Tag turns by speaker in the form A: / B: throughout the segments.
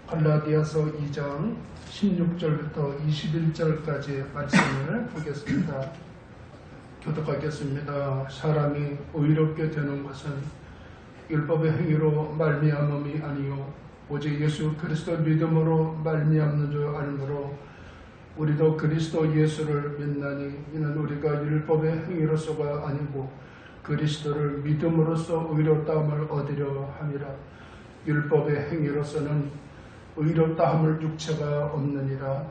A: 갈라디아서 2장 16절부터 21절까지의 말씀을 보겠습니다. 교독하겠습니다. 사람이 의롭게 되는 것은 율법의 행위로 말미암음이 아니요 오직 예수 그리스도 믿음으로 말미암는 줄 알므로 우리도 그리스도 예수를 믿나니 이는 우리가 율법의 행위로서가 아니고 그리스도를 믿음으로써 의롭다함을 얻으려 함이라. 율법의 행위로서는 의롭다함을 육체가 없느니라.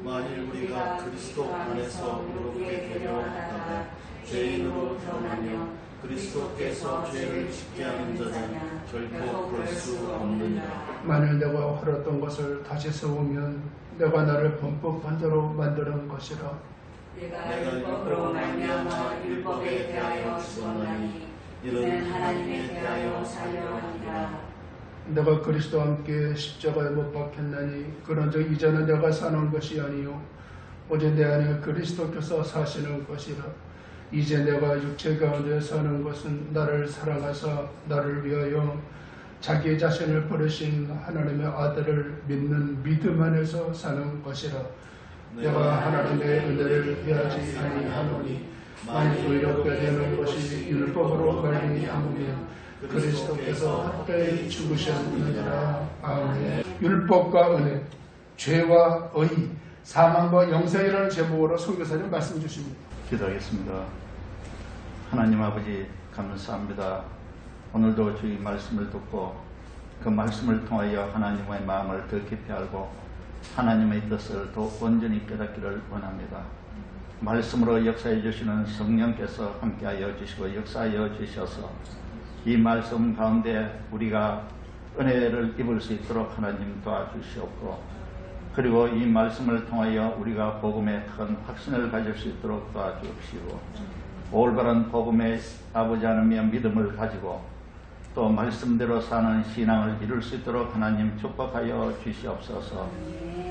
B: 만일 우리가 그리스도 안에서 의롭게 되려 하다가 죄인으로 태어나며 그리스도께서 죄를 짓게 하는 자냐 결코 그럴 수 없느니라.
A: 만일 내가 헐었던 것을 다시 세우면 내가 나를 범법한 자로 만드는 것이라.
B: 내가 율법으로 말미암아 율법에 대하여 죽었나니 이는 하나님에 대하여 살려 함이라.
A: 내가 그리스도와 함께 십자가에 못 박혔나니 그런즉 이제는 내가 사는 것이 아니요 오직 내 안에 그리스도께서 사시는 것이라. 이제 내가 육체 가운데 사는 것은 나를 사랑하사 나를 위하여 자기 자신을 버리신 하나님의 아들을 믿는 믿음 안에서 사는 것이라. 내가 하나님의 은혜를 피하지 아니하노니 만일 의롭게 되는 것이 율법으로 말미암으면 그리스도께서 헛되이 죽으셨느니라. 아멘. 율법과 은혜, 죄와 의, 사망과 영생이라는 제목으로 선교사님 말씀 주십니다.
C: 기도하겠습니다. 하나님 아버지 감사합니다. 오늘도 주의 말씀을 듣고 그 말씀을 통하여 하나님의 마음을 더 깊이 알고 하나님의 뜻을 더 온전히 깨닫기를 원합니다. 말씀으로 역사해 주시는 성령께서 함께하여 주시고 역사하여 주셔서 이 말씀 가운데 우리가 은혜를 입을 수 있도록 하나님 도와주시옵고 그리고 이 말씀을 통하여 우리가 복음에 큰 확신을 가질 수 있도록 도와주시고 올바른 복음의 아버지 하나님의 믿음을 가지고 또 말씀대로 사는 신앙을 이룰 수 있도록 하나님 축복하여 주시옵소서.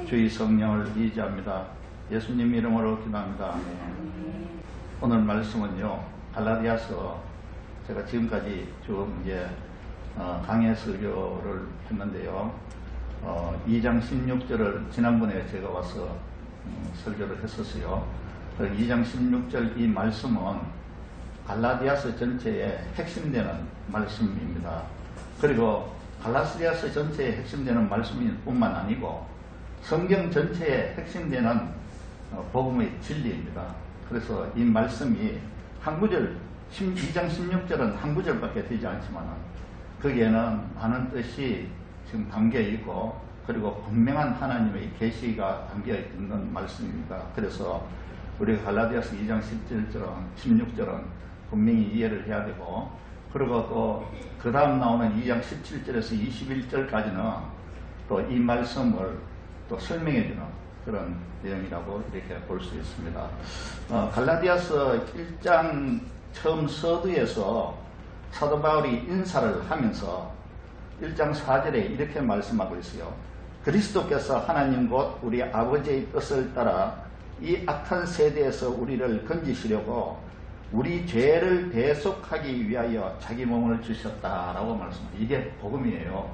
C: 주의 성령을 의지합니다. 예수님 이름으로 기도합니다. 오늘 말씀은요 갈라디아서 제가 지금까지 쭉 이제 강해 설교를 했는데요. 2장 16절을 지난번에 제가 와서 설교를 했었어요. 2장 16절 이 말씀은 갈라디아서 전체에 핵심되는 말씀입니다. 그리고 갈라디아서 전체에 핵심되는 말씀일 뿐만 아니고 성경 전체에 핵심되는 복음의 진리입니다. 그래서 이 말씀이 한 구절 2장 16절은 한 구절밖에 되지 않지만 거기에는 많은 뜻이 지금 담겨 있고 그리고 분명한 하나님의 계시가 담겨 있는 말씀입니다. 그래서 우리 갈라디아서 2장 16절은 분명히 이해를 해야 되고 그리고 또 그 다음 나오는 2장 17절에서 21절까지는 또 이 말씀을 또 설명해 주는 그런 내용이라고 이렇게 볼 수 있습니다. 갈라디아서 1장 처음 서두에서 사도 바울이 인사를 하면서 1장 4절에 이렇게 말씀하고 있어요. 그리스도께서 하나님 곧 우리 아버지의 뜻을 따라 이 악한 세대에서 우리를 건지시려고 우리 죄를 대속하기 위하여 자기 몸을 주셨다라고 말씀합니다. 이게 복음이에요.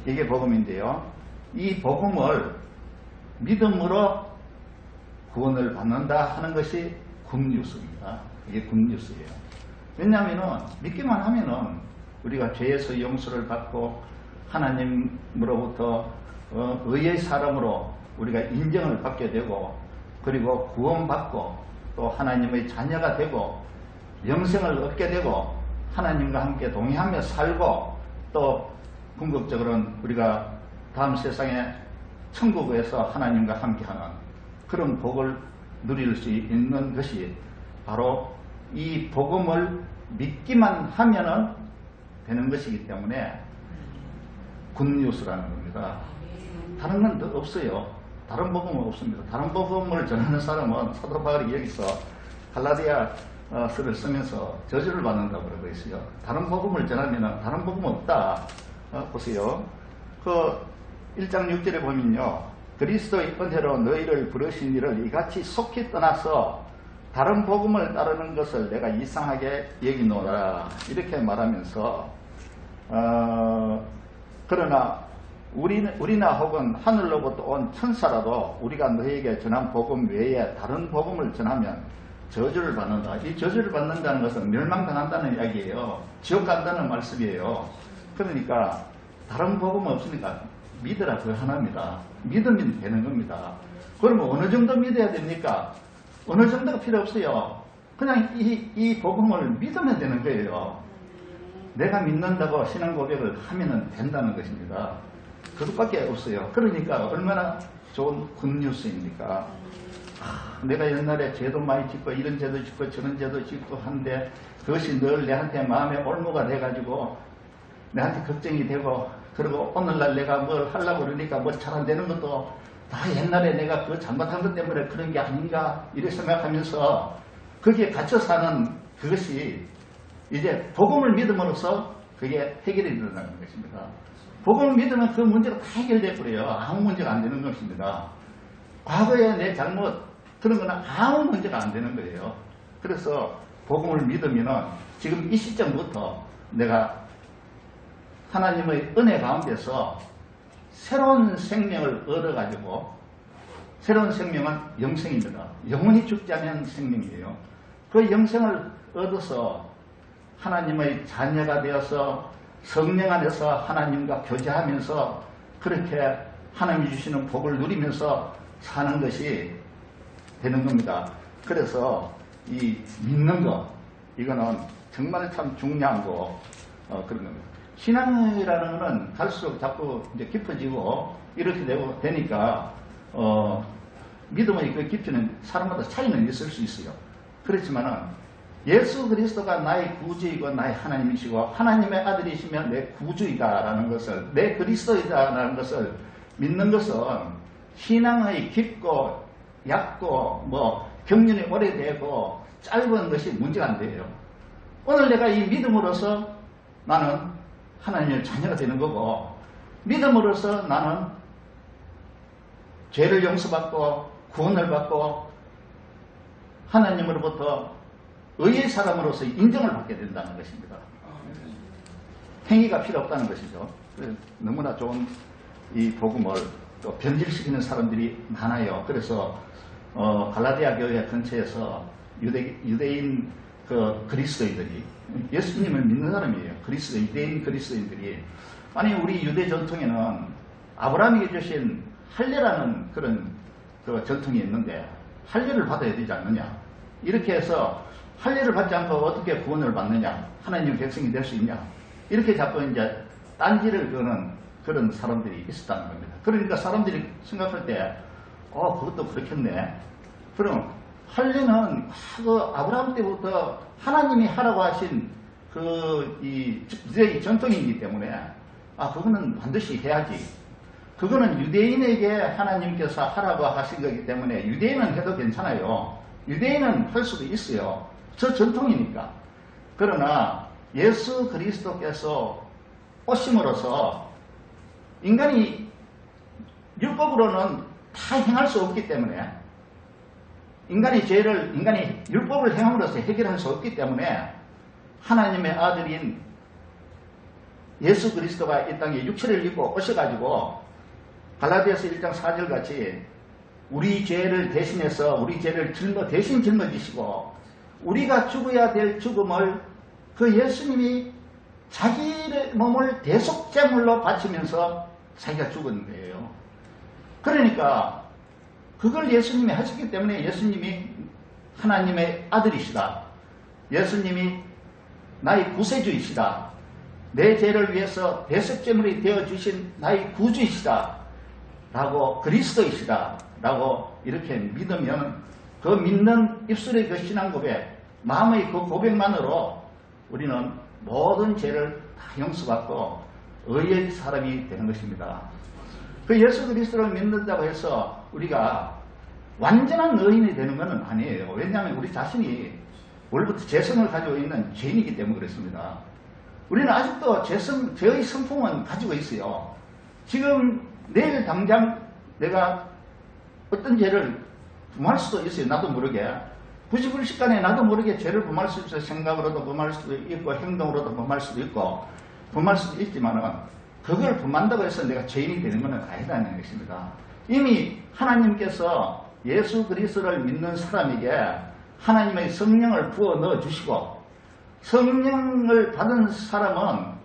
C: 이게 복음인데요. 이 복음을 믿음으로 구원을 받는다 하는 것이 굿뉴스입니다. 이게 굿뉴스예요. 왜냐하면 믿기만 하면은 우리가 죄에서 용서를 받고 하나님으로부터 의의 사람으로 우리가 인정을 받게 되고 그리고 구원받고 또 하나님의 자녀가 되고 영생을 얻게 되고 하나님과 함께 동의하며 살고 또 궁극적으로는 우리가 다음 세상에 천국에서 하나님과 함께하는 그런 복을 누릴 수 있는 것이 바로 이 복음을 믿기만 하면은 되는 것이기 때문에 굿뉴스라는 겁니다. 다른 건 더 없어요. 다른 복음은 없습니다. 다른 복음을 전하는 사람은 사도 바울이 여기서 갈라디아서를 쓰면서 저주를 받는다고 그러고 있어요. 다른 복음을 전하면 다른 복음은 없다. 보세요. 그 1장 6절에 보면요. 그리스도의 은혜로 너희를 부르신 이를 이같이 속히 떠나서 다른 복음을 따르는 것을 내가 이상하게 여기노라 이렇게 말하면서 그러나 우리나 혹은 하늘로부터 온 천사라도 우리가 너에게 전한 복음 외에 다른 복음을 전하면 저주를 받는다. 이 저주를 받는다는 것은 멸망당한다는 이야기예요. 지옥 간다는 말씀이에요. 그러니까 다른 복음 없으니까 믿으라 그 하나입니다. 믿으면 되는 겁니다. 그러면 어느 정도 믿어야 됩니까? 어느 정도가 필요 없어요. 그냥 이 복음을 믿으면 되는 거예요. 내가 믿는다고 신앙 고백을 하면 된다는 것입니다. 그것밖에 없어요. 그러니까 얼마나 좋은 굿뉴스입니까? 내가 옛날에 죄도 많이 짓고 이런 죄도 짓고 저런 죄도 짓고 한데 그것이 늘 내한테 마음에 올무가 돼가지고 내한테 걱정이 되고 그리고 오늘날 내가 뭘 하려고 그러니까 뭐 잘 안 되는 것도 다 옛날에 내가 그 잘못한 것 때문에 그런 게 아닌가 이렇게 생각하면서 거기에 갇혀 사는 그것이 이제 복음을 믿음으로써 그게 해결이 된다는 것입니다. 복음을 믿으면 그 문제가 다 해결돼버려요. 아무 문제가 안 되는 것입니다. 과거에 내 잘못 그런 거는 아무 문제가 안 되는 거예요. 그래서 복음을 믿으면은 지금 이 시점부터 내가 하나님의 은혜 가운데서 새로운 생명을 얻어가지고 새로운 생명은 영생입니다. 영원히 죽지 않는 생명이에요. 그 영생을 얻어서 하나님의 자녀가 되어서 성령 안에서 하나님과 교제하면서 그렇게 하나님이 주시는 복을 누리면서 사는 것이 되는 겁니다. 그래서 이 믿는 것 이거는 정말 참 중요한 거 그런 겁니다. 신앙이라는 것은 갈수록 자꾸 이제 깊어지고 이렇게 되니까 믿음의 그 깊이는 사람마다 차이는 있을 수 있어요. 그렇지만은 예수 그리스도가 나의 구주이고 나의 하나님이시고 하나님의 아들이시며 내 구주이다라는 것을 내 그리스도이다라는 것을 믿는 것은 신앙의 깊고 얕고 뭐 경륜이 오래되고 짧은 것이 문제가 안 돼요. 오늘 내가 이 믿음으로써 나는 하나님의 자녀가 되는 거고 믿음으로써 나는 죄를 용서받고 구원을 받고 하나님으로부터 의의 사람으로서 인정을 받게 된다는 것입니다. 행위가 필요 없다는 것이죠. 너무나 좋은 이 복음을 또 변질시키는 사람들이 많아요. 그래서 갈라디아 교회 근처에서 유대인 그 그리스도인들이 예수님을 믿는 사람이에요. 유대인 그리스도인들이 아니 우리 유대 전통에는 아브라함에게 주신 할례라는 그런 그 전통이 있는데 할례를 받아야 되지 않느냐 이렇게 해서 할례를 받지 않고 어떻게 구원을 받느냐 하나님의 백성이 될 수 있냐 이렇게 자꾸 이제 딴지를 거는 그런 사람들이 있었다는 겁니다. 그러니까 사람들이 생각할 때 그것도 그렇겠네. 그럼 할례는 그 아브라함 때부터 하나님이 하라고 하신 이 전통이기 때문에 그거는 반드시 해야지. 그거는 유대인에게 하나님께서 하라고 하신 거기 때문에 유대인은 해도 괜찮아요. 유대인은 할 수도 있어요. 저 전통이니까. 그러나 예수 그리스도께서 오심으로써 인간이 율법으로는 다 행할 수 없기 때문에 인간이 율법을 행함으로써 해결할 수 없기 때문에 하나님의 아들인 예수 그리스도가 이 땅에 육체를 입고 오셔가지고 갈라디아서 1장 4절 같이 우리 죄를 대신해서 우리 죄를 대신 짊어지시고 우리가 죽어야 될 죽음을 그 예수님이 자기의 몸을 대속제물로 바치면서 자기가 죽은 거예요. 그러니까 그걸 예수님이 하셨기 때문에 예수님이 하나님의 아들이시다. 예수님이 나의 구세주이시다. 내 죄를 위해서 대속제물이 되어주신 나의 구주이시다. 라고 그리스도이시다. 라고 이렇게 믿으면 그 믿는 입술의 그 신앙 고백, 마음의 그 고백만으로 우리는 모든 죄를 다 용서받고 의의 사람이 되는 것입니다. 그 예수 그리스도를 믿는다고 해서 우리가 완전한 의인이 되는 것은 아니에요. 왜냐하면 우리 자신이 원래부터 죄성을 가지고 있는 죄인이기 때문에 그렇습니다. 우리는 아직도 죄의 성품은 가지고 있어요. 지금 내일 당장 내가 어떤 죄를 범할 수도 있어요. 나도 모르게. 90일간에 나도 모르게 죄를 범할 수 있어요. 생각으로도 범할 수도 있고 행동으로도 범할 수도 있고 범할 수도 있지만은 그걸 범한다고 해서 내가 죄인이 되는 것은 아니라는 것입니다. 이미 하나님께서 예수 그리스도를 믿는 사람에게 하나님의 성령을 부어 넣어 주시고, 성령을 받은 사람은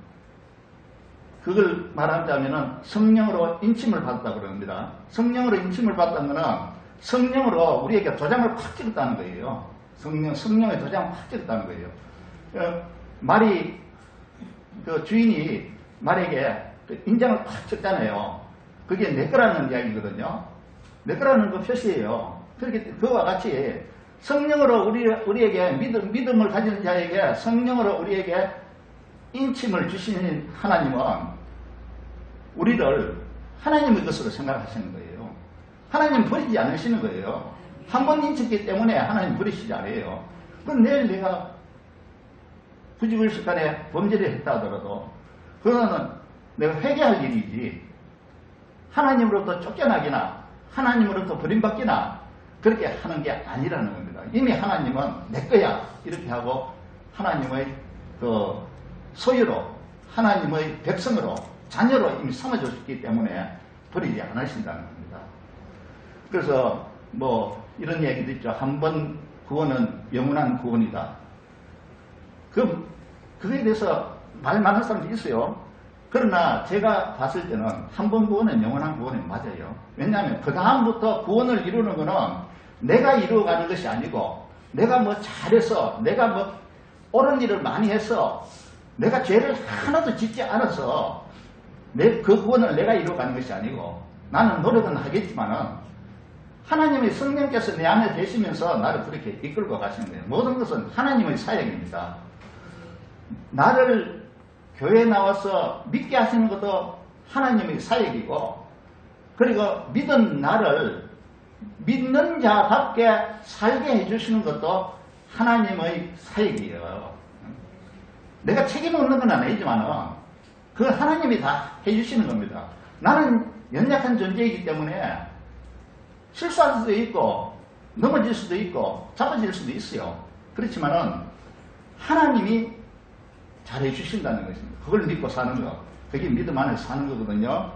C: 그걸 말하자면은 성령으로 인침을 받았다고 그럽니다. 성령으로 인침을 받았다는 것은 성령으로 우리에게 도장을 팍 찍었다는 거예요. 성령의 도장을 팍 찍었다는 거예요. 말이, 그 주인이 말에게 인장을 팍 찍잖아요. 그게 내 거라는 이야기거든요. 내 거라는 그 표시예요. 그렇게, 그와 같이 성령으로 우리에게 믿음을 가진 자에게 성령으로 우리에게 인침을 주시는 하나님은 우리를 하나님의 것으로 생각하시는 거예요. 하나님 버리지 않으시는 거예요. 한 번 인쳤기 때문에 하나님 버리시지 않아요. 그럼 내일 내가 부지불식간에 범죄를 했다 하더라도 그거는 내가 회개할 일이지, 하나님으로부터 쫓겨나기나 하나님으로부터 버림받기나 그렇게 하는 게 아니라는 겁니다. 이미 하나님은 내 거야 이렇게 하고 하나님의 그 소유로, 하나님의 백성으로, 자녀로 이미 삼아줬기 때문에 버리지 않으신다는 겁니다. 그래서 뭐 이런 얘기도 있죠. 한 번 구원은 영원한 구원이다. 그거에 대해서 말 많은 사람도 있어요. 그러나 제가 봤을 때는 한 번 구원은 영원한 구원이 맞아요. 왜냐하면 그 다음부터 구원을 이루는 것은 내가 이루어가는 것이 아니고, 내가 뭐 잘해서, 내가 뭐 옳은 일을 많이 해서, 내가 죄를 하나도 짓지 않아서 그 구원을 내가 이루어가는 것이 아니고, 나는 노력은 하겠지만은 하나님의 성령께서 내 안에 계시면서 나를 그렇게 이끌고 가시는 거예요. 모든 것은 하나님의 사역입니다. 나를 교회에 나와서 믿게 하시는 것도 하나님의 사역이고, 그리고 믿은 나를 믿는 자답게 살게 해주시는 것도 하나님의 사역이에요. 내가 책임 없는 건 아니지만 그건 하나님이 다 해주시는 겁니다. 나는 연약한 존재이기 때문에 실수할 수도 있고 넘어질 수도 있고 잡아질 수도 있어요. 그렇지만은 하나님이 잘해주신다는 것입니다. 그걸 믿고 사는 거, 그게 믿음 안에 사는 거거든요.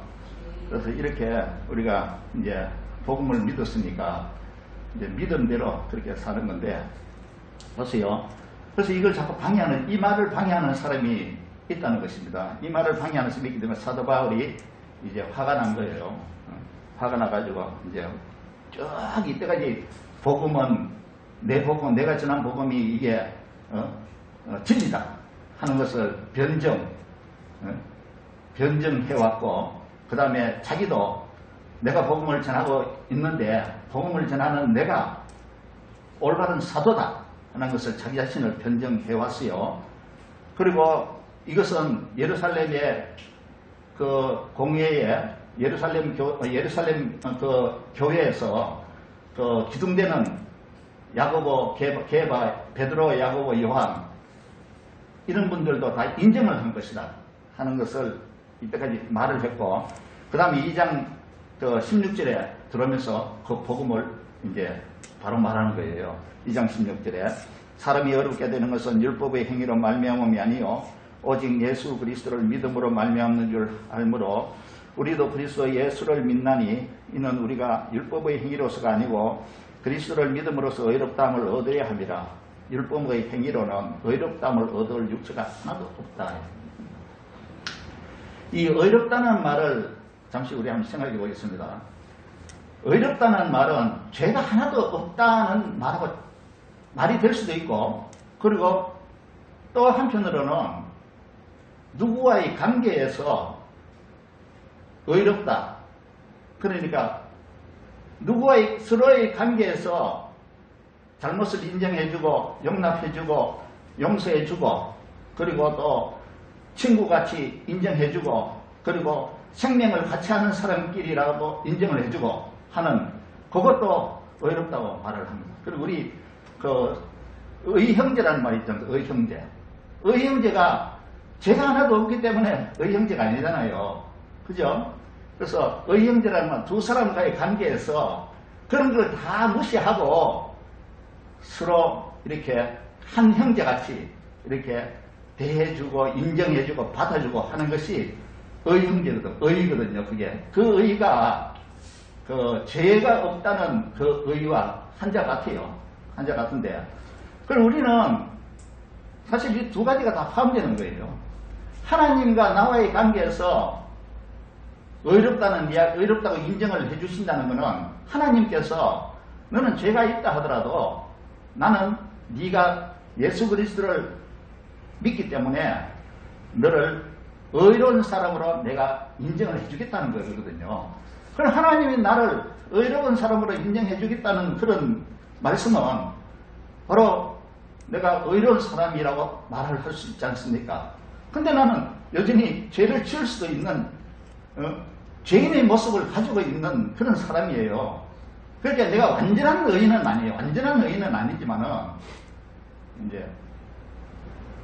C: 그래서 이렇게 우리가 이제 복음을 믿었으니까 이제 믿음대로 그렇게 사는 건데, 보세요. 그래서 이걸 자꾸 방해하는, 이 말을 방해하는 사람이 있다는 것입니다. 이 말을 방해하는 사람이 있기 때문에 사도 바울이 이제 화가 난 거예요. 화가 나가지고 이제 쭉 이때까지 복음은, 내 복음, 내가 전한 복음이 이게 진리다 하는 것을 변정해왔고, 그 다음에 자기도 내가 복음을 전하고 있는데 복음을 전하는 내가 올바른 사도다 하는 것을 자기 자신을 변정해왔어요. 그리고 이것은 예루살렘의 그 공회에, 예루살렘 그 교회에서 그 기둥되는 야고보, 게바, 베드로, 야고보, 요한 이런 분들도 다 인정을 한 것이다 하는 것을 이때까지 말을 했고, 그 다음에 2장 16절에 들어오면서 그 복음을 이제 바로 말하는 거예요. 2장 16절에 사람이 어렵게 되는 것은 율법의 행위로 말미암음이 아니요 오직 예수 그리스도를 믿음으로 말미암는 줄 알므로 우리도 그리스도 예수를 믿나니 이는 우리가 율법의 행위로서가 아니고 그리스도를 믿음으로써 의롭다함을 얻어야 함이라. 율법의 행위로는 의롭다함을 얻을 육체가 하나도 없다. 이 의롭다는 말을 잠시 우리 한번 생각해 보겠습니다. 의롭다는 말은 죄가 하나도 없다는 말이 될 수도 있고, 그리고 또 한편으로는 누구와의 관계에서 의롭다. 그러니까 누구와의 서로의 관계에서 잘못을 인정해주고 용납해주고 용서해주고, 그리고 또 친구같이 인정해주고, 그리고 생명을 같이 하는 사람끼리라고 인정을 해주고 하는 그것도 의롭다고 말을 합니다. 그리고 우리 그 의형제라는 말이 있잖아요. 의형제. 의형제가 죄가 하나도 없기 때문에 의형제가 아니잖아요. 그죠? 그래서 의형제라는 말, 두 사람과의 관계에서 그런 걸 다 무시하고 서로 이렇게 한 형제같이 이렇게 대해주고 인정해주고 받아주고 하는 것이 의거든요. 그게 그 의가 그 죄가 없다는 그 의와 한자 같아요. 한자 같은데, 그럼 우리는 사실 이 두 가지가 다 포함되는 거예요. 하나님과 나와의 관계에서 의롭다고 인정을 해주신다는 것은 하나님께서 너는 죄가 있다 하더라도 나는 네가 예수 그리스도를 믿기 때문에 너를 의로운 사람으로 내가 인정을 해주겠다는 거거든요. 그럼 하나님이 나를 의로운 사람으로 인정해 주겠다는 그런 말씀은 바로 내가 의로운 사람이라고 말을 할 수 있지 않습니까? 근데 나는 여전히 죄를 지을 수도 있는 죄인의 모습을 가지고 있는 그런 사람이에요. 그러니까 내가 완전한 의인은 아니에요. 완전한 의인은 아니지만은 이제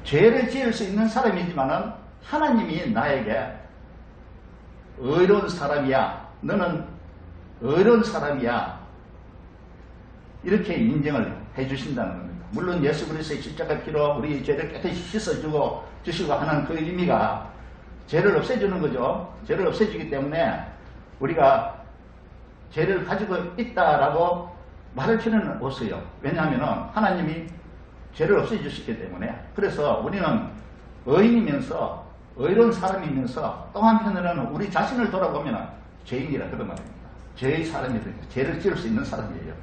C: 죄를 지을 수 있는 사람이지만은 하나님이 나에게 의로운 사람이야, 너는 의로운 사람이야, 이렇게 인정을 해주신다는 겁니다. 물론 예수 그리스도의 십자가 피로 우리 죄를 깨끗이 주시고 하는 그 의미가 죄를 없애주는 거죠. 죄를 없애주기 때문에 우리가 죄를 가지고 있다라고 말할 필요는 없어요. 왜냐하면 하나님이 죄를 없애주셨기 때문에. 그래서 우리는 의인이면서 의로운 사람이면서 또 한편으로는 우리 자신을 돌아보면 죄인이라 그런 말입니다. 죄의 사람이니까 죄를 지을 수 있는 사람이에요.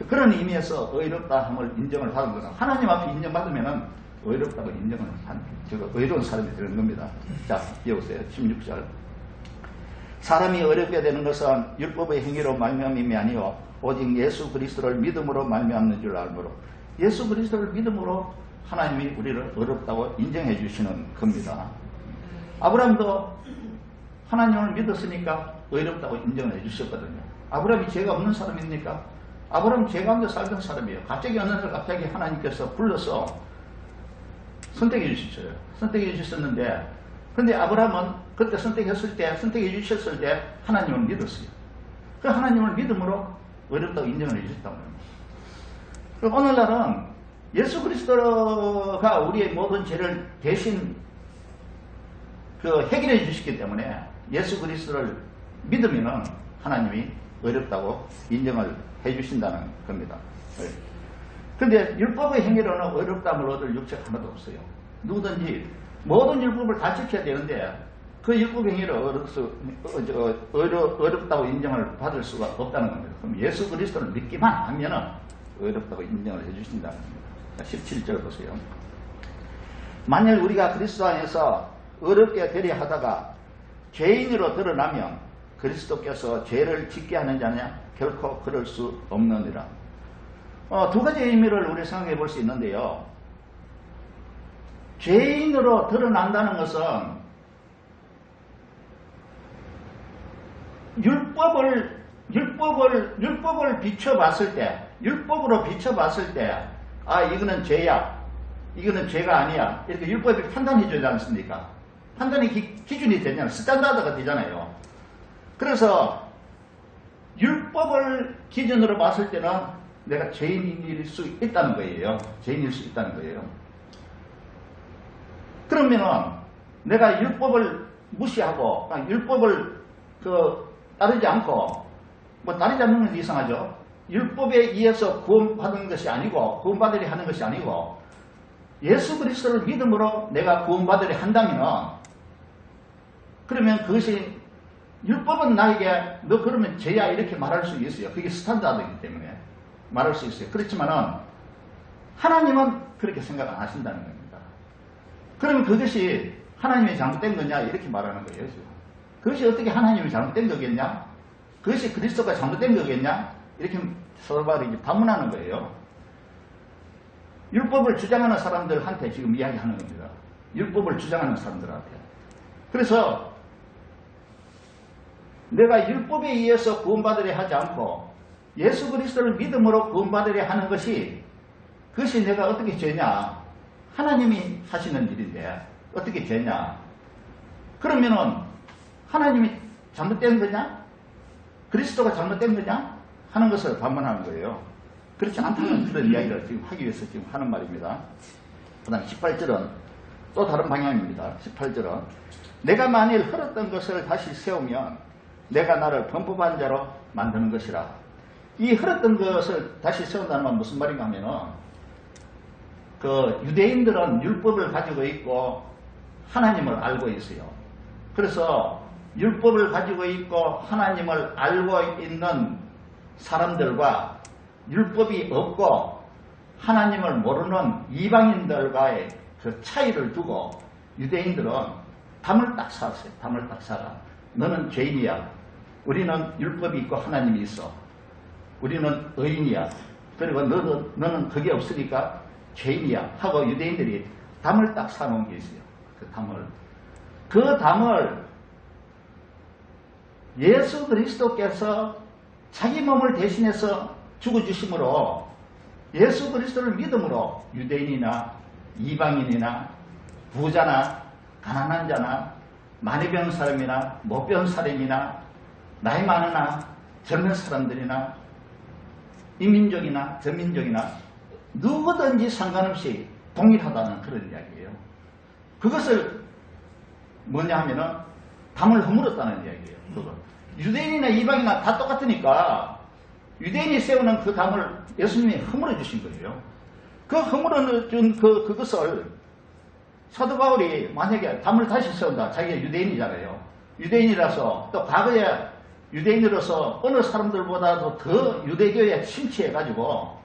C: 그런 의미에서 의롭다함을 인정을 받은 것은 하나님 앞에 인정받으면 의롭다고 인정을 한 의로운 사람이 되는 겁니다. 자, 이어보세요. 16절. 사람이 의롭게 되는 것은 율법의 행위로 말미암음이 아니요 오직 예수 그리스도를 믿음으로 말미암는 줄 알므로, 예수 그리스도를 믿음으로 하나님이 우리를 의롭다고 인정해 주시는 겁니다. 아브라함도 하나님을 믿었으니까 의롭다고 인정을 해 주셨거든요. 아브라함이 죄가 없는 사람입니까? 아브라함은 죄 가운데 살던 사람이에요. 갑자기 어느 날 갑자기 하나님께서 불러서 선택해 주셨어요. 선택해 주셨는데, 근데 아브라함은 그때 선택해 주셨을 때 하나님을 믿었어요. 그 하나님을 믿음으로 의롭다고 인정을 해 주셨다고 합니다. 그럼 오늘날은 예수 그리스도가 우리의 모든 죄를 대신 해결해 주셨기 때문에 예수 그리스도를 믿으면 하나님이 의롭다고 인정을 해 주신다는 겁니다. 그런데 율법의 행위로는 의롭다함을 얻을 육체가 하나도 없어요. 누구든지 모든 율법을 다 지켜야 되는데 그 율법 행위로 의롭다고 인정을 받을 수가 없다는 겁니다. 그럼 예수 그리스도를 믿기만 하면 의롭다고 인정을 해 주신다는 겁니다. 17절 보세요. 만일 우리가 그리스도 안에서 의롭게 되려 하다가 죄인으로 드러나면 그리스도께서 죄를 짓게 하는 자냐? 결코 그럴 수 없느니라. 두 가지의 의미를 우리 생각해 볼 수 있는데요. 죄인으로 드러난다는 것은 율법으로 비춰봤을 때, 이거는 죄야, 이거는 죄가 아니야, 이렇게 율법이 판단해 주지 않습니까? 판단의 기준이 되잖아요. 스탠다드가 되잖아요. 그래서 율법을 기준으로 봤을 때는 내가 죄인일 수 있다는 거예요. 죄인일 수 있다는 거예요. 그러면은 내가 율법을 무시하고 율법을 따르지 않고, 따르지 않는 건 이상하죠. 율법에 의해서 구원받은 것이 아니고, 구원받으려 하는 것이 아니고, 예수 그리스도를 믿음으로 내가 구원받으려 한다면, 그러면 그것이, 율법은 나에게 너 그러면 죄야 이렇게 말할 수 있어요. 그게 스탠다드이기 때문에 말할 수 있어요. 그렇지만은 하나님은 그렇게 생각 안 하신다는 겁니다. 그러면 그것이 하나님이 잘못된 거냐 이렇게 말하는 거예요. 그것이 어떻게 하나님이 잘못된 거겠냐? 그것이 그리스도가 잘못된 거겠냐? 이렇게 서로 반문하는 거예요. 율법을 주장하는 사람들한테 지금 이야기하는 겁니다. 율법을 주장하는 사람들한테. 그래서 내가 율법에 의해서 구원받으려 하지 않고 예수 그리스도를 믿음으로 구원받으려 하는 것이, 그것이 내가 어떻게 죄냐? 하나님이 하시는 일인데 어떻게 죄냐? 그러면은 하나님이 잘못된 거냐? 그리스도가 잘못된 거냐? 하는 것을 반문하는 거예요. 그렇지 않다는 그런 이야기를 지금 하기 위해서 지금 하는 말입니다. 그 다음 18절은 또 다른 방향입니다. 18절은 내가 만일 흘렀던 것을 다시 세우면 내가 나를 범법한 자로 만드는 것이라. 이 흘렀던 것을 다시 세운다는 건 무슨 말인가 하면은 그 유대인들은 율법을 가지고 있고 하나님을 알고 있어요. 그래서 율법을 가지고 있고 하나님을 알고 있는 사람들과 율법이 없고 하나님을 모르는 이방인들과의 그 차이를 두고 유대인들은 담을 딱 쌓았어요. 담을 딱 쌓아. 너는 죄인이야. 우리는 율법이 있고 하나님이 있어. 우리는 의인이야. 그리고 너는 그게 없으니까 죄인이야. 하고 유대인들이 담을 딱 쌓아놓은 게 있어요. 그 담을 예수 그리스도께서 자기 몸을 대신해서 죽어주심으로 예수 그리스도를 믿음으로 유대인이나 이방인이나 부자나 가난한 자나 많이 배운 사람이나 못 배운 사람이나 나이 많으나 젊은 사람들이나 이민족이나 저민족이나 누구든지 상관없이 동일하다는 그런 이야기예요. 그것을 뭐냐 하면은 담을 허물었다는 이야기예요. 유대인이나 이방이나 다 똑같으니까 유대인이 세우는 그 담을 예수님이 허물어 주신 거예요. 그 허물어 준 그것을 사도 바울이 만약에 담을 다시 세운다. 자기가 유대인이잖아요. 유대인이라서 또 과거에 유대인으로서 어느 사람들보다도 더 유대교에 침취해가지고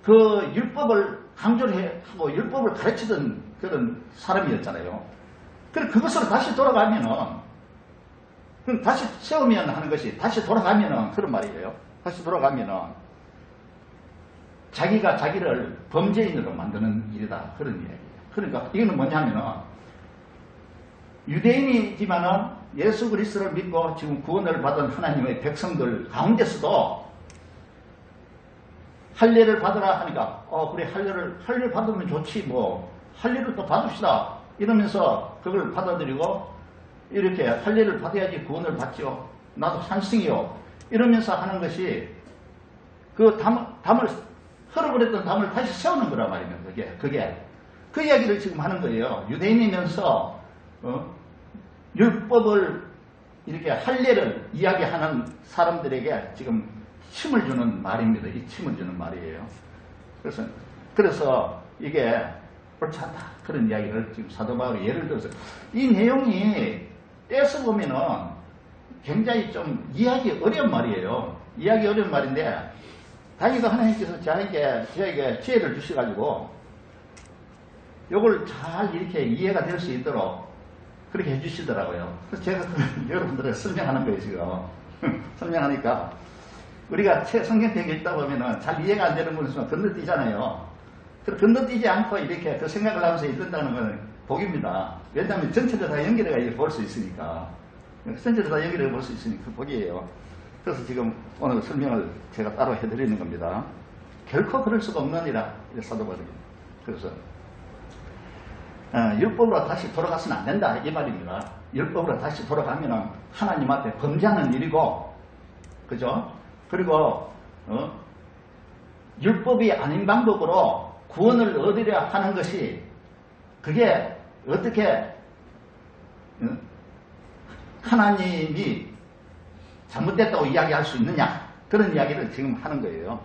C: 그 율법을 강조를 하고 율법을 가르치던 그런 사람이었잖아요. 그래서 그것으로 다시 돌아가면은 그럼 다시 세우면 하는 것이 다시 돌아가면은 그런 말이에요. 다시 돌아가면은 자기가 자기를 범죄인으로 만드는 일이다. 그런 이야기예요. 그러니까 이거는 뭐냐면은 유대인이지만은 예수 그리스도를 믿고 지금 구원을 받은 하나님의 백성들 가운데서도 할례를 받으라 하니까 그래 할례를 받으면 좋지 뭐 할례를 또 받읍시다 이러면서 그걸 받아들이고 이렇게 할례를 받아야지 구원을 받죠. 나도 산승이요 이러면서 하는 것이 그 담을 흘러버렸던 담을 다시 세우는 거란 말이에요. 그게 그 이야기를 지금 하는 거예요. 유대인이면서 율법을 이렇게 할례를 이야기하는 사람들에게 지금 침을 주는 말입니다. 이 침을 주는 말이에요. 그래서 이게 옳지 않다. 그런 이야기를 지금 사도 바울이 예를 들어서 이 내용이 떼서 보면은 굉장히 좀 이해하기 어려운 말이에요. 이해하기 어려운 말인데 다행히도 하나님께서 저에게 지혜를 주셔가지고 요걸 잘 이렇게 이해가 될 수 있도록 그렇게 해주시더라고요. 그래서 제가 여러분들에게 설명하는 거예요, 지금. 설명하니까 우리가 성경책에 읽다 보면은 잘 이해가 안 되는 부분은 건너뛰잖아요. 건너뛰지 않고 이렇게 그 생각을 하면서 읽는다는 건 복입니다. 왜냐하면 전체를 다 연결해서 볼 수 있으니까. 전체를 다 연결해 볼 수 있으니까 그 복이에요. 그래서 지금 오늘 설명을 제가 따로 해드리는 겁니다. 결코 그럴 수가 없느니라. 사도 바울입니다. 그래서 율법으로 다시 돌아가서는 안 된다 이 말입니다. 율법으로 다시 돌아가면 하나님 앞에 범죄하는 일이고, 그죠? 그리고 율법이 아닌 방법으로 구원을 얻으려 하는 것이 그게 어떻게 하나님이 잘못됐다고 이야기할 수 있느냐 그런 이야기를 지금 하는 거예요.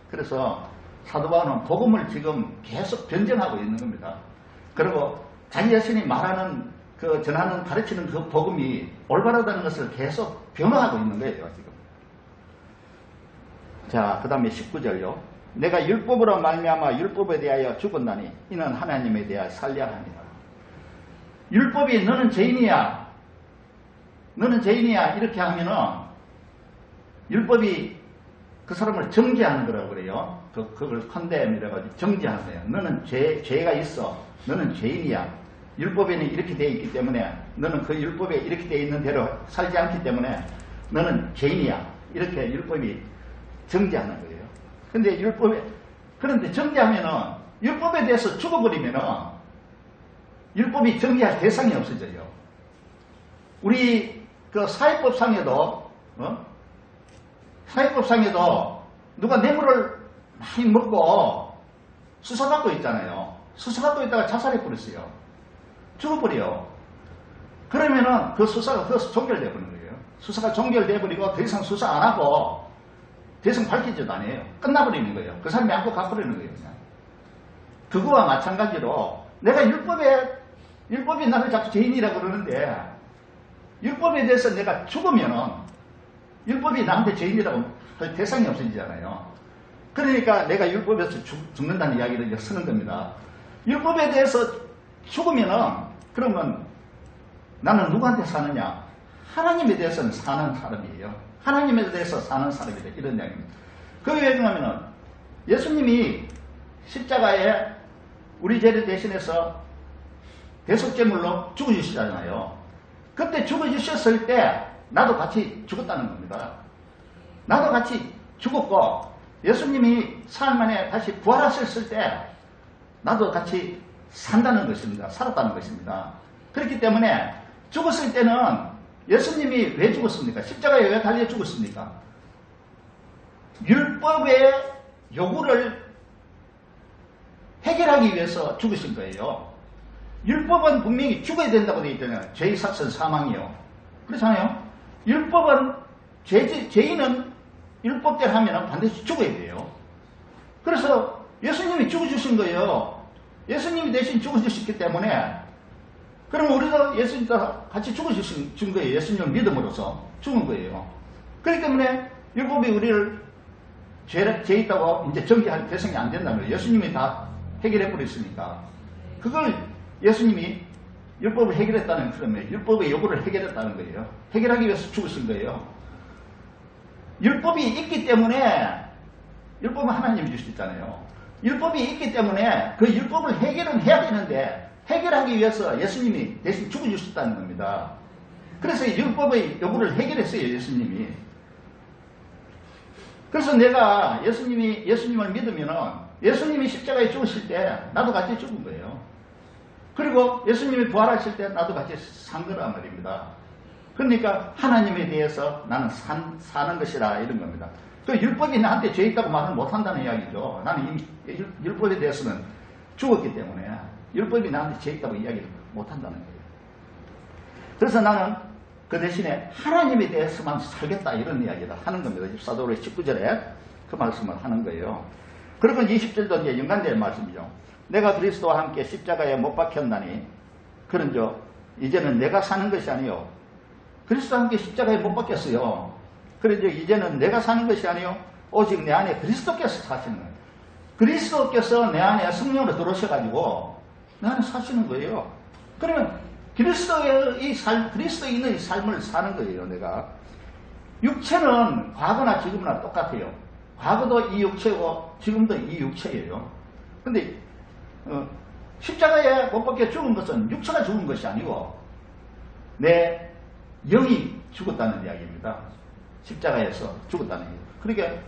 C: 그래서 사도 바울은 복음을 지금 계속 변증하고 있는 겁니다. 그리고 자기 자신이 말하는 전하는 가르치는 그 복음이 올바르다는 것을 계속 변화하고 있는 거예요. 지금. 자, 그 다음에 19절요. 내가 율법으로 말미암아 율법에 대하여 죽었나니 이는 하나님에 대하여 살려야 합니다. 율법이 너는 죄인이야. 너는 죄인이야. 이렇게 하면은 율법이 그 사람을 정죄하는 거라고 그래요. 그걸 컨뎀이라고 하지. 정죄하는 거예요. 너는 죄가 있어. 너는 죄인이야. 율법에는 이렇게 되어 있기 때문에 너는 그 율법에 이렇게 되어 있는 대로 살지 않기 때문에 너는 죄인이야. 이렇게 율법이 정죄하는 거예요. 그런데 정죄하면은 율법에 대해서 죽어버리면은 율법이 정죄할 대상이 없어져요. 우리 그 사회법상에도 누가 뇌물을 많이 먹고 수사받고 있잖아요. 수사받고 있다가 자살해 버렸어요. 죽어버려. 그러면은 그 수사가 거기서 종결돼 버리는 거예요. 수사가 종결돼 버리고 더 이상 수사 안 하고 더 이상 밝히지도 않아요. 끝나버리는 거예요. 그 사람이 안고 가버리는 거예요. 그냥. 그거와 마찬가지로 내가 율법이 나를 자꾸 죄인이라고 그러는데 율법에 대해서 내가 죽으면은 율법이 나한테 죄인이라고 할 대상이 없어지잖아요. 그러니까 내가 율법에서 죽는다는 이야기를 이제 쓰는 겁니다. 율법에 대해서 죽으면은 그러면 나는 누구한테 사느냐? 하나님에 대해서는 사는 사람이에요. 하나님에 대해서 사는 사람이다. 이런 이야기입니다. 그게 왜 그러냐면은 예수님이 십자가에 우리 죄를 대신해서 대속제물로 죽어주시잖아요. 그때 죽어주셨을 때 나도 같이 죽었다는 겁니다. 나도 같이 죽었고 예수님이 사흘 만에 다시 부활하셨을 때 나도 같이 산다는 것입니다. 살았다는 것입니다. 그렇기 때문에 죽었을 때는 예수님이 왜 죽었습니까? 십자가에 왜 달려 죽었습니까? 율법의 요구를 해결하기 위해서 죽으신 거예요. 율법은 분명히 죽어야 된다고 되어 있잖아요. 죄의 삭선 사망이요. 그렇잖아요. 율법은 죄인은 율법대로 하면 반드시 죽어야 돼요. 그래서 예수님이 죽어주신 거예요. 예수님이 대신 죽어주셨기 때문에 그럼 우리도 예수님과 같이 죽어주신 거예요. 예수님을 믿음으로써 죽은 거예요. 그렇기 때문에 율법이 우리를 죄 있다고 이제 정죄할 대상이 안 된다는 거예요. 예수님이 다 해결해 버렸으니까. 그걸 예수님이 율법을 해결했다는 그러면 율법의 요구를 해결했다는 거예요. 해결하기 위해서 죽으신 거예요. 율법이 있기 때문에 율법은 하나님이 주셨잖아요. 율법이 있기 때문에 그 율법을 해결은 해야 되는데 해결하기 위해서 예수님이 대신 죽어주셨다는 겁니다. 그래서 율법의 요구를 해결했어요. 예수님이. 그래서 내가 예수님을 믿으면은 예수님이 십자가에 죽으실 때 나도 같이 죽은 거예요. 그리고 예수님이 부활하실 때 나도 같이 산 거란 말입니다. 그러니까 하나님에 대해서 나는 사는 것이라 이런 겁니다. 그 율법이 나한테 죄 있다고 말을 못한다는 이야기죠. 나는 이미 율법에 대해서는 죽었기 때문에 율법이 나한테 죄 있다고 이야기를 못한다는 거예요. 그래서 나는 그 대신에 하나님에 대해서만 살겠다 이런 이야기를 하는 겁니다. 사도의 19절에 그 말씀을 하는 거예요. 그리고 20절도 이제 연관된 말씀이죠. 내가 그리스도와 함께 십자가에 못 박혔나니 그런즉 이제는 내가 사는 것이 아니요 그리스도와 함께 십자가에 못 박혔어요. 그런즉 이제는 내가 사는 것이 아니요 오직 내 안에 그리스도께서 사시는 거예요. 그리스도께서 내 안에 성령으로 들어오셔가지고 내 안에 사시는 거예요. 그러면 그리스도인의 삶을 사는 거예요. 내가 육체는 과거나 지금이나 똑같아요. 과거도 이 육체고 지금도 이 육체예요. 근데 십자가에 못 박혀 죽은 것은 육체가 죽은 것이 아니고 내 영이 죽었다는 이야기입니다. 십자가에서 죽었다는 이야기. 그러니까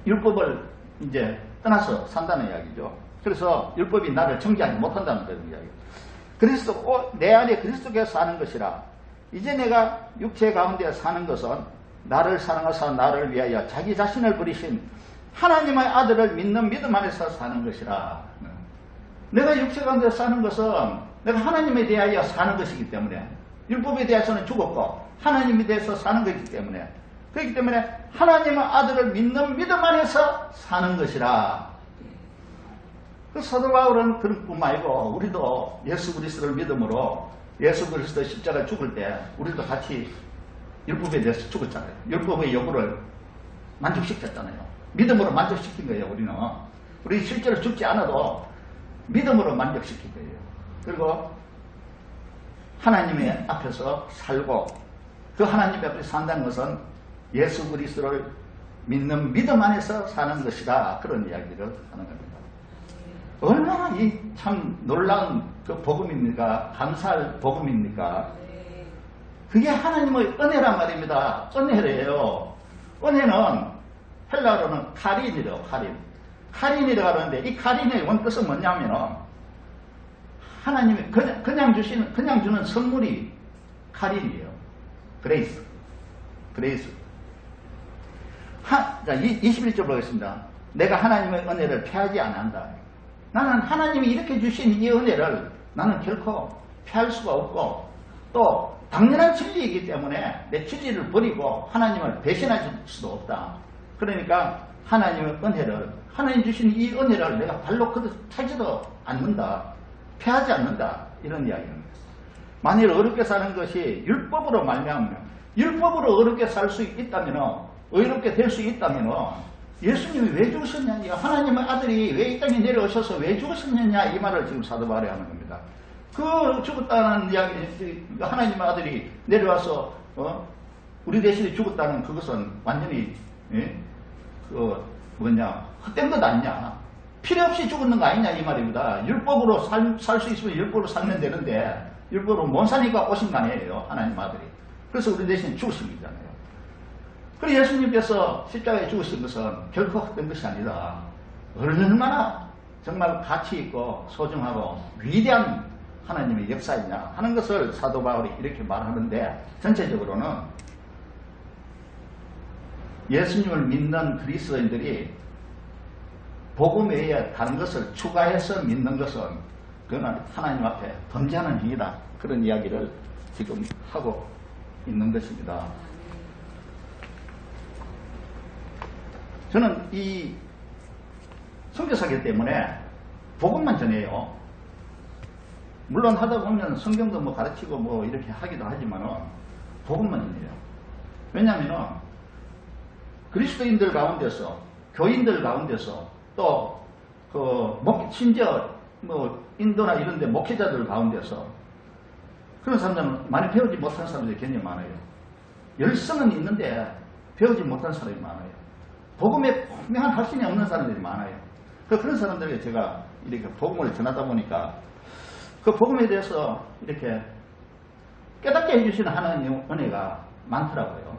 C: 율법을 이제 떠나서 산다는 이야기죠. 그래서 율법이 나를 정죄하지 못한다는 그런 이야기. 내 안에 그리스도께서 사는 것이라. 이제 내가 육체 가운데 사는 것은 나를 사랑하사 나를 위하여 자기 자신을 버리신 하나님의 아들을 믿는 믿음 안에서 사는 것이라. 내가 육체 가운데 사는 것은 내가 하나님에 대하여 사는 것이기 때문에 율법에 대해서는 죽었고 하나님에 대해서 사는 것이기 때문에 그렇기 때문에 하나님의 아들을 믿는 믿음 안에서 사는 것이라. 그 사도 바울은 그런 뿐만 아니고 우리도 예수 그리스도를 믿음으로 예수 그리스도 십자가 죽을 때 우리도 같이 율법에 대해서 죽었잖아요. 율법의 요구를 만족시켰잖아요. 믿음으로 만족시킨 거예요. 우리 실제로 죽지 않아도 믿음으로 만족시킨 거예요. 그리고 하나님의 앞에서 살고 그 하나님 앞에 산다는 것은 예수 그리스도를 믿는 믿음 안에서 사는 것이다. 그런 이야기를 하는 겁니다. 얼마나 이 참 놀라운 그 복음입니까? 감사할 복음입니까? 그게 하나님의 은혜란 말입니다. 은혜래요. 은혜는 헬라어로는 카린이래요. 카린이라고 하는데 이 카린의 원뜻은 뭐냐면은 하나님이 그냥 주는 선물이 카린이에요. 그레이스. 자, 21절 보겠습니다. 내가 하나님의 은혜를 패하지 않는다. 나는 하나님이 이렇게 주신 이 은혜를 나는 결코 피할 수가 없고 또 당연한 진리이기 때문에 내 진리를 버리고 하나님을 배신할 수도 없다. 그러니까 하나님의 은혜를, 하나님 주신 이 은혜를 내가 발로 걷어차지도 않는다. 피하지 않는다. 이런 이야기입니다. 만일 어렵게 사는 것이 율법으로 말미암으면, 율법으로 어렵게 살 수 있다면, 의롭게 될 수 있다면 예수님이 왜 죽으셨냐, 하나님의 아들이 왜 이 땅에 내려오셔서 왜 죽으셨느냐, 이 말을 지금 사도 바울이 하는 겁니다. 그 죽었다는 이야기, 하나님의 아들이 내려와서 우리 대신에 죽었다는 그것은 완전히 헛된 것 아니냐, 필요 없이 죽는 거 아니냐, 이 말입니다. 율법으로 살 수 있으면 율법으로 살면 되는데 율법으로 못 사니까 오신 거 아니에요, 하나님 아들이. 그래서 우리 대신에 죽으신 거잖아요. 그리고 예수님께서 십자가에 죽으신 것은 결코 헛된 것이 아니다. 얼마나 정말 가치 있고 소중하고 위대한 하나님의 역사이냐 하는 것을 사도 바울이 이렇게 말하는데, 전체적으로는 예수님을 믿는 그리스도인들이 복음 외에 다른 것을 추가해서 믿는 것은 그건 하나님 앞에 범죄하는 행위다. 그런 이야기를 지금 하고 있는 것입니다. 저는 이 선교사기 때문에 복음만 전해요. 물론 하다 보면 성경도 뭐 가르치고 뭐 이렇게 하기도 하지만은 복음만 전해요. 왜냐하면은 그리스도인들 가운데서, 교인들 가운데서, 또 심지어 뭐 인도나 이런 데 목회자들 가운데서 그런 사람들은 많이 배우지 못한 사람들이 굉장히 많아요. 열성은 있는데 배우지 못한 사람이 많아요. 복음에 분명한 확신이 없는 사람들이 많아요. 그런 사람들에게 제가 이렇게 복음을 전하다 보니까 그 복음에 대해서 이렇게 깨닫게 해주시는 하나님의 은혜가 많더라고요.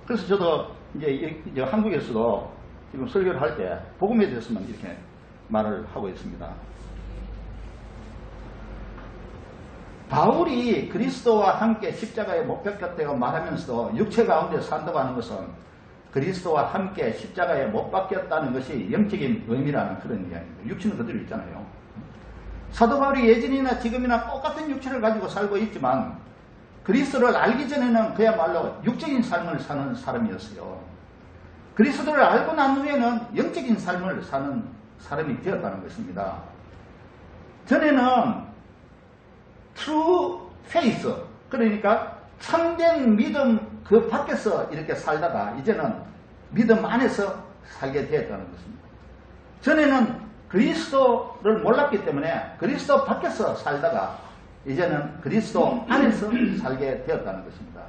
C: 그래서 저도 이제 한국에서도 지금 설교를 할 때 복음에 대해서만 이렇게 말을 하고 있습니다. 바울이 그리스도와 함께 십자가에 못 박혔다고 말하면서도 육체 가운데 산다고 하는 것은 그리스도와 함께 십자가에 못 박혔다는 것이 영적인 의미라는 그런 이야기입니다. 육체는 그대로 있잖아요. 사도 바울이 예전이나 지금이나 똑같은 육체를 가지고 살고 있지만 그리스도를 알기 전에는 그야말로 육적인 삶을 사는 사람이었어요. 그리스도를 알고 난 후에는 영적인 삶을 사는 사람이 되었다는 것입니다. 전에는 true faith, 그러니까 참된 믿음 그 밖에서 이렇게 살다가 이제는 믿음 안에서 살게 되었다는 것입니다. 전에는 그리스도를 몰랐기 때문에 그리스도 밖에서 살다가 이제는 그리스도 안에서 살게 되었다는 것입니다.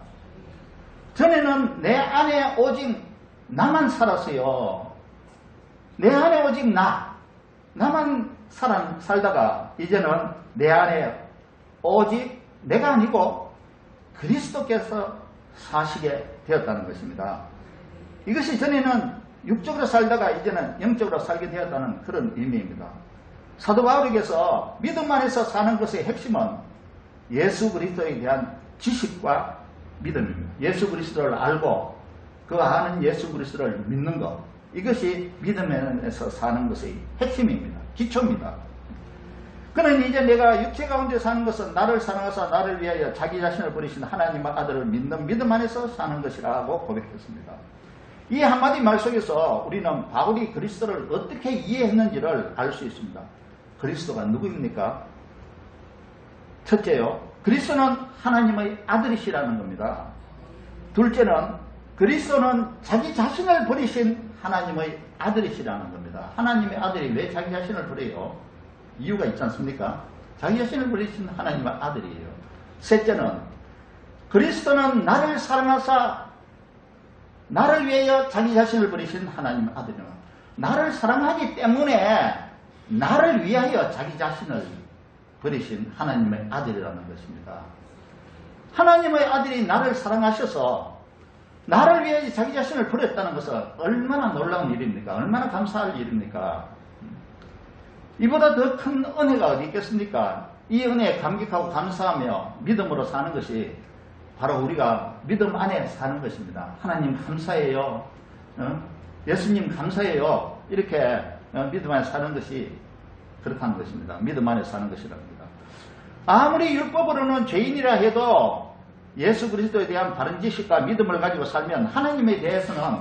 C: 전에는 내 안에 오직 나만 살았어요. 내 안에 오직 나만 살다가 이제는 내 안에 오직 내가 아니고 그리스도께서 사시게 되었다는 것입니다. 이것이 전에는 육적으로 살다가 이제는 영적으로 살게 되었다는 그런 의미입니다. 사도 바울에게서 믿음 안에서 사는 것의 핵심은 예수 그리스도에 대한 지식과 믿음입니다. 예수 그리스도를 알고 그 아는 예수 그리스도를 믿는 것, 이것이 믿음 안에서 사는 것의 핵심입니다. 기초입니다. 그는 이제 내가 육체 가운데 사는 것은 나를 사랑하사 나를 위하여 자기 자신을 버리신 하나님의 아들을 믿는 믿음 안에서 사는 것이라고 고백했습니다. 이 한마디 말 속에서 우리는 바울이 그리스도를 어떻게 이해했는지를 알 수 있습니다. 그리스도가 누구입니까? 첫째요, 그리스도는 하나님의 아들이시라는 겁니다. 둘째는 그리스도는 자기 자신을 버리신 하나님의 아들이시라는 겁니다. 하나님의 아들이 왜 자기 자신을 버려요? 이유가 있지 않습니까? 자기 자신을 버리신 하나님의 아들이에요. 셋째는 그리스도는 나를 사랑하사 나를 위하여 자기 자신을 버리신 하나님의 아들이요. 나를 사랑하기 때문에 나를 위하여 자기 자신을 버리신 하나님의 아들이라는 것입니다. 하나님의 아들이 나를 사랑하셔서 나를 위하여 자기 자신을 버렸다는 것은 얼마나 놀라운 일입니까? 얼마나 감사할 일입니까? 이보다 더 큰 은혜가 어디 있겠습니까? 이 은혜에 감격하고 감사하며 믿음으로 사는 것이 바로 우리가 믿음 안에 사는 것입니다. 하나님 감사해요. 예수님 감사해요. 이렇게 믿음 안에 사는 것이 그렇다는 것입니다. 믿음 안에 사는 것이랍니다. 아무리 율법으로는 죄인이라 해도 예수 그리스도에 대한 바른 지식과 믿음을 가지고 살면 하나님에 대해서는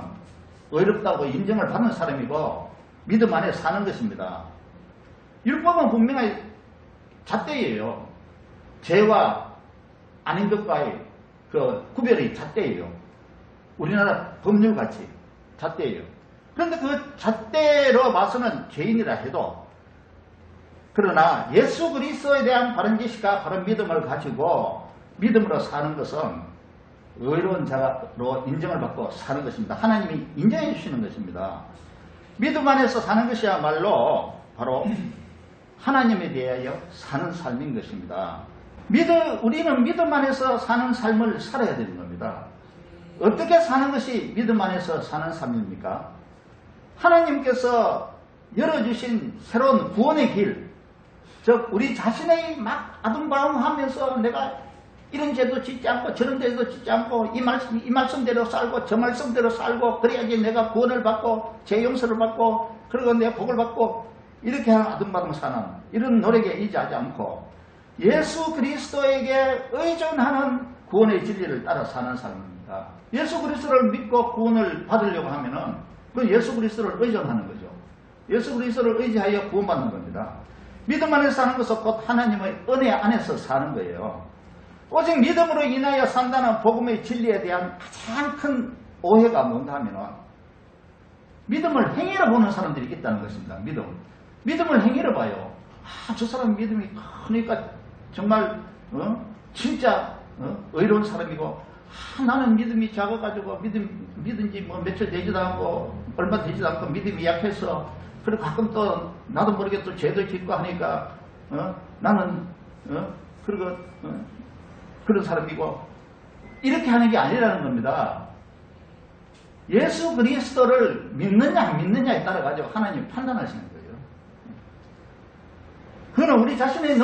C: 의롭다고 인정을 받는 사람이고 믿음 안에 사는 것입니다. 율법은 분명히 잣대예요. 죄와 아닌 것과의 그 구별이 잣대예요. 우리나라 법률같이 잣대예요. 그런데 그 잣대로 봐서는 죄인이라 해도, 그러나 예수 그리스도에 대한 바른 지식과 바른 믿음을 가지고 믿음으로 사는 것은 의로운 자로 인정을 받고 사는 것입니다. 하나님이 인정해 주시는 것입니다. 믿음 안에서 사는 것이야말로 바로 하나님에 대하여 사는 삶인 것입니다. 우리는 믿음 안에서 사는 삶을 살아야 되는 겁니다. 어떻게 사는 것이 믿음 안에서 사는 삶입니까? 하나님께서 열어주신 새로운 구원의 길, 즉 우리 자신의 막 아둥바둥하면서 내가 이런 죄도 짓지 않고 저런 죄도 짓지 않고 이 말씀대로 살고 저 말씀대로 살고 그래야지 내가 구원을 받고 죄 용서를 받고 그리고 내가 복을 받고 이렇게 아둥바둥 사는 이런 노력에 의지하지 않고 예수 그리스도에게 의존하는 구원의 진리를 따라 사는 사람입니다. 예수 그리스도를 믿고 구원을 받으려고 하면은 그 예수 그리스도를 의존하는 거죠. 예수 그리스도를 의지하여 구원받는 겁니다. 믿음 안에서 사는 것은 곧 하나님의 은혜 안에서 사는 거예요. 오직 믿음으로 인하여 산다는 복음의 진리에 대한 가장 큰 오해가 뭔가 하면은 믿음을 행위로 보는 사람들이 있다는 것입니다. 믿음을 행위로 봐요. 저 사람 믿음이 크니까 정말 진짜 의로운 사람이고 나는 믿음이 작아가지고 믿은지 뭐 며칠 되지도 않고 얼마 되지도 않고 믿음이 약해서 그리고 가끔 또 나도 모르게 또 죄도 짓고 하니까 나는 그리고 그런 사람이고 이렇게 하는 게 아니라는 겁니다. 예수 그리스도를 믿느냐 안 믿느냐에 따라 가지고 하나님 판단하시는 거예요. 그거는 우리 자신의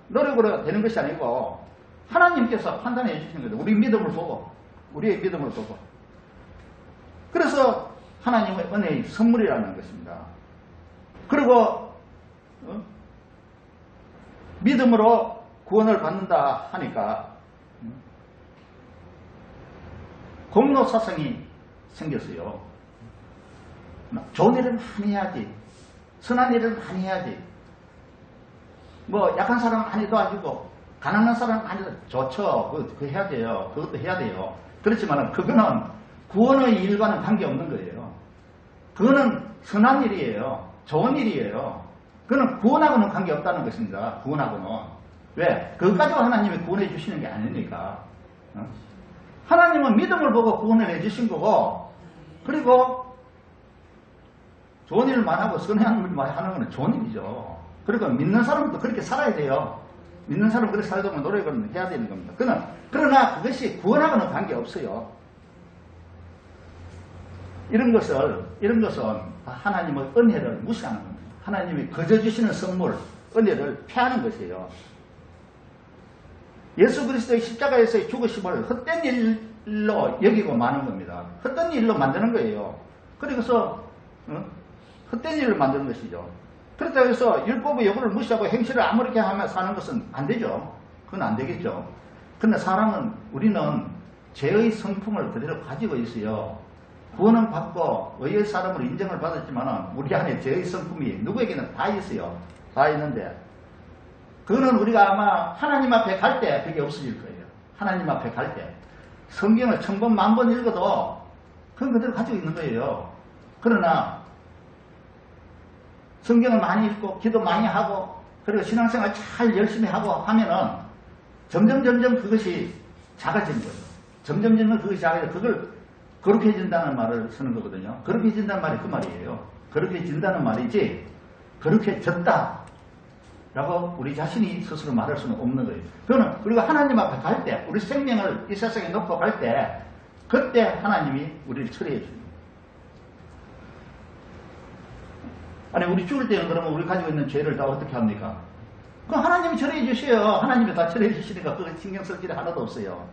C: 노력으로 되는 것이 아니고 하나님께서 판단해 주시는 거예요. 우리의 믿음을 보고. 그래서 하나님의 은혜의 선물이라는 것입니다. 그리고 믿음으로 구원을 받는다 하니까 공로사성이 생겼어요. 좋은 일을 많이 해야지. 선한 일을 많이 해야지. 뭐 약한 사람 많이 도와주고 가난한 사람 많이 좋죠. 그거 해야 돼요. 그것도 해야 돼요. 그렇지만 그거는 구원의 일과는 관계없는 거예요. 그거는 선한 일이에요. 좋은 일이에요. 그거는 구원하고는 관계없다는 것입니다. 구원하고는. 왜? 그것 가지고 하나님이 구원해 주시는 게 아니니까. 하나님은 믿음을 보고 구원을 해 주신 거고, 그리고 좋은 일만 하고 선한 일만 하는 건 좋은 일이죠. 그리고 믿는 사람도 그렇게 살아야 돼요. 믿는 사람은 그렇게 살도록 노력을 해야 되는 겁니다. 그러나 그것이 구원하고는 관계없어요. 이런 것은 하나님의 은혜를 무시하는 겁니다. 하나님이 거저 주시는 선물, 은혜를 피하는 것이에요. 예수 그리스도의 십자가에서의 죽으심을 헛된 일로 여기고 마는 겁니다. 헛된 일로 만드는 거예요. 그래서 헛된 일로 만드는 것이죠. 그렇다고 해서 율법의 요구를 무시하고 행실을 아무렇게 하며 사는 것은 안 되죠. 그건 안 되겠죠. 그러나 우리는 죄의 성품을 그대로 가지고 있어요. 구원은 받고 의의 사람으로 인정을 받았지만 우리 안에 죄의 성품이 누구에게는 다 있어요. 다 있는데 그거는 우리가 아마 하나님 앞에 갈 때 그게 없어질 거예요. 하나님 앞에 갈 때. 성경을 1000번, 10,000번 읽어도 그건 그대로 가지고 있는 거예요. 그러나 성경을 많이 읽고 기도 많이 하고 그리고 신앙생활 잘 열심히 하고 하면은 점점 그것이 작아지는 거예요. 점점 그것이 작아져서 그걸 거룩해진다는 말을 쓰는 거거든요. 거룩해진다는 말이 그 말이에요. 거룩해진다는 말이지 거룩해졌다 라고 우리 자신이 스스로 말할 수는 없는 거예요. 그거는 우리가 하나님 앞에 갈 때, 우리 생명을 이 세상에 놓고 갈 때, 그때 하나님이 우리를 처리해 줍니다. 아니, 우리 죽을 때는 그러면 우리 가지고 있는 죄를 다 어떻게 합니까? 그럼 하나님이 처리해 주셔요. 하나님이 다 처리해 주시니까 그거 신경 쓸 일이 하나도 없어요.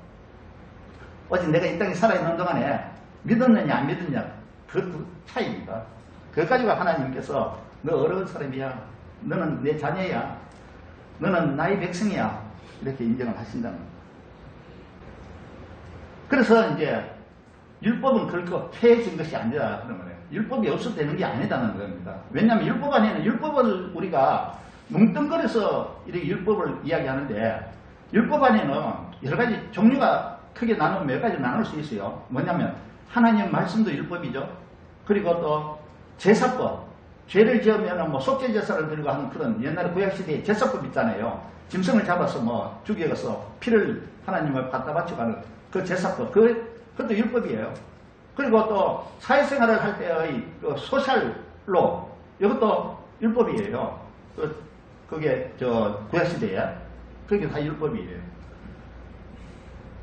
C: 어제 내가 이 땅에 살아있는 동안에 믿었느냐 안 믿었느냐 그 차이입니다. 그것 가지고 하나님께서 너 어려운 사람이야. 너는 내 자녀야. 너는 나의 백성이야. 이렇게 인정을 하신다는 겁니다. 그래서 이제 율법은 그렇게 폐해진 것이 아니라 그런 거예요. 율법이 없어도 되는 게 아니다는 겁니다. 왜냐하면 율법 안에는 율법을 우리가 뭉뚱그려서 이렇게 율법을 이야기하는데 율법 안에는 여러 가지 종류가 크게 나누면 몇 가지 나눌 수 있어요. 뭐냐면 하나님 말씀도 율법이죠. 그리고 또 제사법, 죄를 지으면 뭐 속죄 제사를 드리고 하는 그런 옛날에 구약시대에 제사법 있잖아요. 짐승을 잡아서 뭐 죽여서 피를 하나님을 갖다 바치고 하는 그 제사법, 그것도 율법이에요. 그리고 또 사회생활을 할 때의 그 소셜로, 이것도 율법이에요. 그게 구약시대에. 그게 다 율법이에요.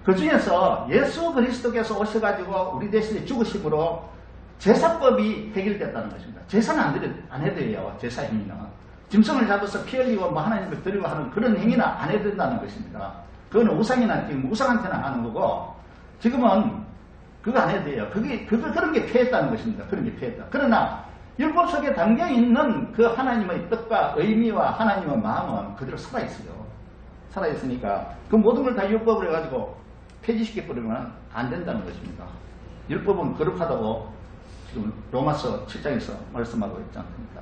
C: 그 중에서 예수 그리스도께서 오셔가지고 우리 대신에 죽으심으로 제사법이 해결됐다는 것입니다. 제사는 안 해도 돼요. 제사 행위는. 짐승을 잡아서 피 흘리고 뭐 하나님을 드리고 하는 그런 행위는 안 해도 된다는 것입니다. 그거는 우상이나 지금 우상한테는 하는 거고, 지금은 그거 안 해도 돼요. 그런 게 폐했다는 것입니다. 그런 게 폐했다. 그러나 율법 속에 담겨 있는 그 하나님의 뜻과 의미와 하나님의 마음은 그대로 살아있어요. 살아있으니까 그 모든 걸 다 율법을 해가지고 폐지시켜버리면 안 된다는 것입니다. 율법은 거룩하다고 지금 로마서 7장에서 말씀하고 있지 않습니까?